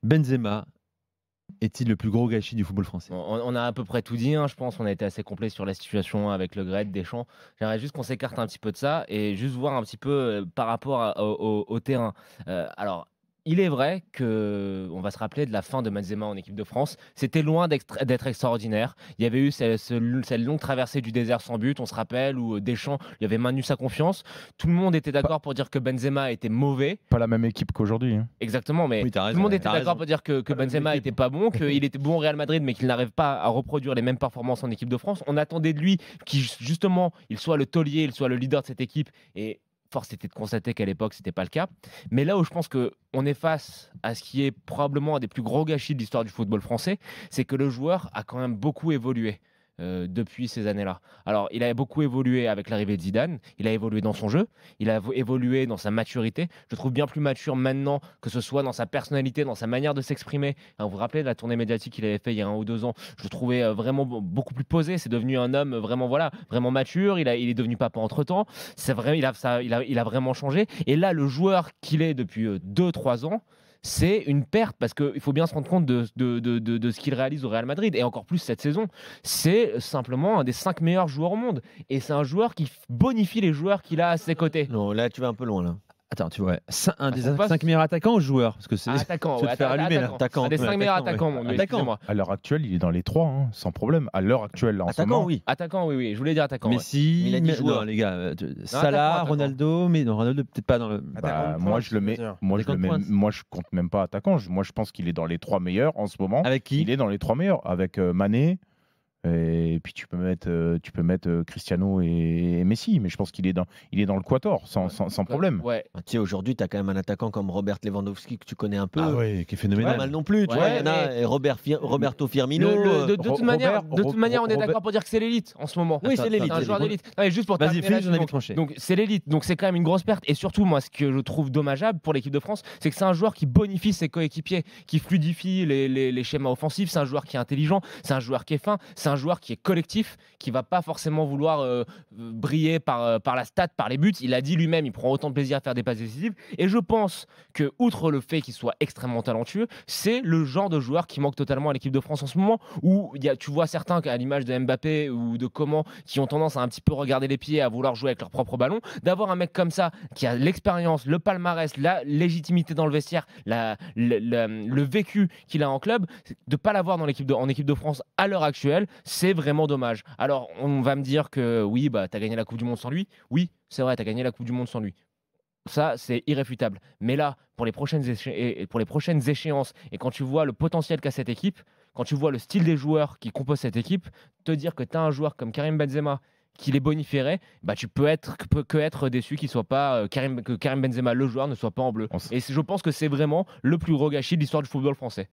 Benzema est-il le plus gros gâchis du football français? On a à peu près tout dit, hein, je pense. On a été assez complet sur la situation avec Le Gret, Deschamps. J'aimerais juste qu'on s'écarte un petit peu de ça et juste voir un petit peu par rapport au terrain. Alors, il est vrai qu'on va se rappeler de la fin de Benzema en équipe de France. C'était loin d'être extraordinaire. Il y avait eu cette longue traversée du désert sans but, on se rappelle, où Deschamps lui avait maintenu sa confiance. Tout le monde était Pas, d'accord pour dire que Benzema était mauvais. pas la même équipe qu'aujourd'hui. Hein. Exactement, mais Oui, t'as tout raison, le monde ouais, était t'as d'accord raison. pour dire que Pas la même Benzema équipe. était pas bon, qu'il était bon au Real Madrid, mais qu'il n'arrive pas à reproduire les mêmes performances en équipe de France. On attendait de lui qu'il justement, il soit le taulier, il soit le leader de cette équipe. Et force était de constater qu'à l'époque, c'était pas le cas. Mais là où je pense que on est face à ce qui est probablement un des plus gros gâchis de l'histoire du football français, c'est que le joueur a quand même beaucoup évolué. Depuis ces années-là. Alors, il a beaucoup évolué avec l'arrivée de Zidane, il a évolué dans son jeu, il a évolué dans sa maturité. Je le trouve bien plus mature maintenant, que ce soit dans sa personnalité, dans sa manière de s'exprimer. Hein, vous vous rappelez de la tournée médiatique qu'il avait fait il y a 1 ou 2 ans? Je le trouvais vraiment beaucoup plus posé. C'est devenu un homme vraiment, voilà, vraiment mature. Il est devenu papa entre-temps. C'est vrai, il a vraiment changé. Et là, le joueur qu'il est depuis 2-3 ans, c'est une perte parce qu'il faut bien se rendre compte de ce qu'il réalise au Real Madrid et encore plus cette saison. C'est simplement un des 5 meilleurs joueurs au monde et c'est un joueur qui bonifie les joueurs qu'il a à ses côtés. Non, là, tu vas un peu loin, là. Attends, tu vois, un des son poste. 5 meilleurs attaquants ou joueurs? Parce que c'est Attaquant, je vais te faire allumer, là. Attaquant. Un des 5 meilleurs attaquants, mon gars, Attaquant. excusez-moi. À l'heure actuelle, il est dans les 3, hein, sans problème. À l'heure actuelle, là, en ce Attaquant, moment. oui. Attaquant, oui, oui, je voulais dire attaquant. Ouais. Messi, Mais il a dit mais- joueur. non, les gars, Salah, attaquant. Ronaldo, mais non, Ronaldo peut-être pas dans le. Bah, moi, je le mets. Attaquant de pointe. Moi, je compte même pas attaquant. Moi, je pense qu'il est dans les 3 meilleurs en ce moment. Avec qui? Il est dans les 3 meilleurs avec Mané. Et puis tu peux mettre Cristiano et Messi, mais je pense qu'il est dans le quator sans problème. Ouais. Ah, tu sais, aujourd'hui, tu as quand même un attaquant comme Robert Lewandowski que tu connais un peu. Ah ouais, qui est Pas phénoménal. mal non plus, tu Ouais, vois. Il y en a, mais- et Roberto Firmino. De toute manière, on est d'accord pour dire que c'est l'élite en ce moment. Oui, c'est l'élite. C'est un joueur d'élite. Non, mais juste pour Vas-y, terminer fais, là-dessus, j'en avais donc- tranché. Donc c'est l'élite, donc c'est quand même une grosse perte. Et surtout, moi, ce que je trouve dommageable pour l'équipe de France, c'est que c'est un joueur qui bonifie ses coéquipiers, qui fluidifie les schémas offensifs. C'est un joueur qui est intelligent, c'est un joueur qui est fin, c'est un joueur qui est collectif, qui va pas forcément vouloir briller par la stat, par les buts. Il a dit lui-même, il prend autant de plaisir à faire des passes décisives. Et je pense que, outre le fait qu'il soit extrêmement talentueux, c'est le genre de joueur qui manque totalement à l'équipe de France en ce moment, où tu vois certains, à l'image de Mbappé ou de Coman, qui ont tendance à un petit peu regarder les pieds, à vouloir jouer avec leur propre ballon. D'avoir un mec comme ça, qui a l'expérience, le palmarès, la légitimité dans le vestiaire, le vécu qu'il a en club, de pas l'avoir en équipe de France à l'heure actuelle, c'est vraiment dommage. Alors, on va me dire que oui, bah, tu as gagné la Coupe du Monde sans lui. Oui, c'est vrai, tu as gagné la Coupe du Monde sans lui. Ça, c'est irréfutable. Mais là, pour les prochaines échéances, et quand tu vois le potentiel qu'a cette équipe, quand tu vois le style des joueurs qui composent cette équipe, te dire que tu as un joueur comme Karim Benzema qui les bonifierait, bah, tu peux que être déçu qu'il soit pas, que Karim Benzema, le joueur, ne soit pas en bleu. Et je pense que c'est vraiment le plus gros gâchis de l'histoire du football français.